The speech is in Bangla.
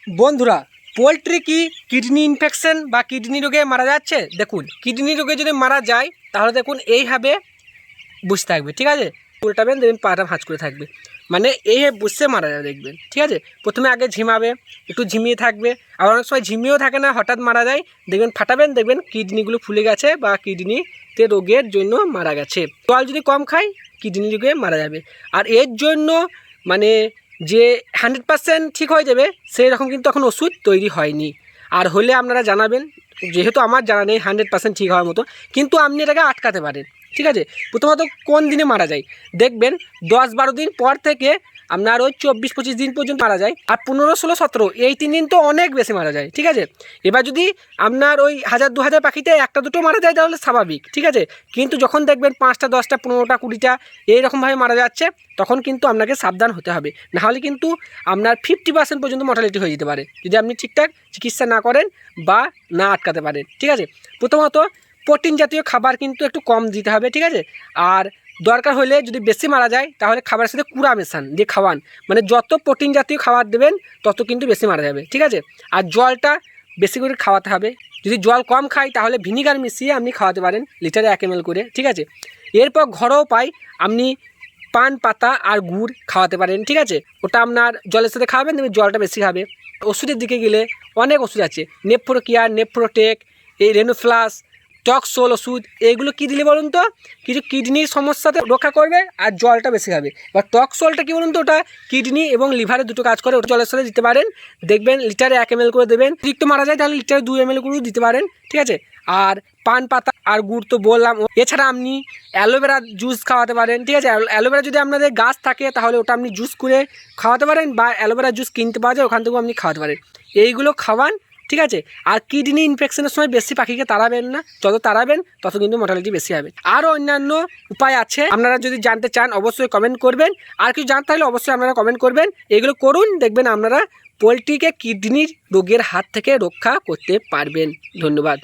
বন্ধুরা, পোলট্রি কি কিডনি ইনফেকশন বা কিডনি রোগে মারা যাচ্ছে? দেখুন, কিডনি রোগে যদি মারা যায় তাহলে দেখুন এইভাবে বুঝতে থাকবে, ঠিক আছে? উল্টাবেন, দেখবেন পাটা ভাঁজ করে থাকবে, মানে এইভাবে বুঝতে মারা যাবে দেখবেন, ঠিক আছে? প্রথমে আগে ঝিমাবে, একটু ঝিমিয়ে থাকবে, আবার অনেক সময় ঝিমিয়েও থাকে না, হঠাৎ মারা যায়, দেখবেন ফাটাবেন, দেখবেন কিডনিগুলো ফুলে গেছে বা কিডনিতে রোগের জন্য মারা গেছে। জল যদি কম খায় কিডনি রোগে মারা যাবে। আর এর জন্য মানে যে 100% ঠিক হয়ে যাবে সেই রকম কিন্তু এখন ওষুধ তৈরি হয়নি। আর হলে আপনারা জানাবেন, যেহেতু আমার জানা নেই 100% ঠিক হওয়ার মতো, কিন্তু আপনি এটাকে আটকাতে পারেন, ঠিক আছে? প্রথমত কোন দিনে মারা যায় দেখবেন, 10-12 দিন পর থেকে আপনার ওই 24-25 দিন পর্যন্ত মারা যায়। আর 15-16-17 এই 3 দিন তো অনেক বেশি মারা যায়, ঠিক আছে? এবার যদি আপনার ওই 1000-2000 পাখিতে 1টা-2টো মারা যায় তাহলে স্বাভাবিক, ঠিক আছে? কিন্তু যখন দেখবেন 5টা, 10টা, 15টা, 20টা এইরকমভাবে মারা যাচ্ছে, তখন কিন্তু আপনাকে সাবধান হতে হবে। নাহলে কিন্তু আপনার 50% পর্যন্ত মর্টালিটি হয়ে যেতে পারে যদি আপনি ঠিকঠাক চিকিৎসা না করেন বা না আটকাতে পারেন, ঠিক আছে? প্রথমত প্রোটিন জাতীয় খাবার কিন্তু একটু কম দিতে হবে, ঠিক আছে? আর দরকার হলে যদি বেশি মারা যায় তাহলে খাবারের সাথে কুড়া মেশান দিয়ে খাওয়ান, মানে যত প্রোটিন জাতীয় খাবার দেবেন তত কিন্তু বেশি মারা যাবে, ঠিক আছে? আর জলটা বেশি করে খাওয়াতে হবে। যদি জল কম খায় তাহলে ভিনিগার মিশিয়ে আপনি খাওয়াতে পারেন লিটারে 1 ml করে, ঠিক আছে? এরপর ঘরোয়া উপায় আপনি পান পাতা আর গুড় খাওয়াতে পারেন, ঠিক আছে? ওটা আপনার জলের সাথে খাওয়াবেন, দেখবেন জলটা বেশি খাবে। ওষুধের দিকে গেলে অনেক ওষুধ আছে, নেফ্রোকেয়ার, নেফ্রোটেক, এই রেনোফ্লাস, টক্সোল ওষুধ। এইগুলো কী দিলে বলুন তো, কিছু কিডনির সমস্যাতে রক্ষা করবে আর জলটা বেশি খাবে। বা টক্সোলটা কী বলুন তো, ওটা কিডনি এবং লিভারে দুটো কাজ করে, ওটা জলের সাথে দিতে পারেন, দেখবেন লিটারে 1 ml করে দেবেন। যদি একটু মারা যায় তাহলে লিটারে 2 ml করেও দিতে পারেন, ঠিক আছে? আর পান পাতা আর গুড় তো বললাম। এছাড়া আপনি অ্যালোভেরা জুস খাওয়াতে পারেন, ঠিক আছে? অ্যালোভেরা যদি আপনাদের গাছ থাকে তাহলে ওটা আপনি জুস করে খাওয়াতে পারেন, বা অ্যালোভেরা জুস কিনতে পাওয়া যায়, ওখান থেকেও আপনি খাওয়াতে পারেন। এইগুলো খাওয়ান, ঠিক আছে? আর কিডনি ইনফেকশনের সময় বেশি পাখিকে তাড়াবেন না, যত তাড়াবেন তত কিন্তু মর্টালিটি বেশি হবে। আরও অন্যান্য উপায় আছে, আপনারা যদি জানতে চান অবশ্যই কমেন্ট করবেন। আর কিছু জানতে হলে অবশ্যই আপনারা কমেন্ট করবেন। এগুলো করুন, দেখবেন আপনারা পোলট্রিকে কিডনির রোগের হাত থেকে রক্ষা করতে পারবেন। ধন্যবাদ।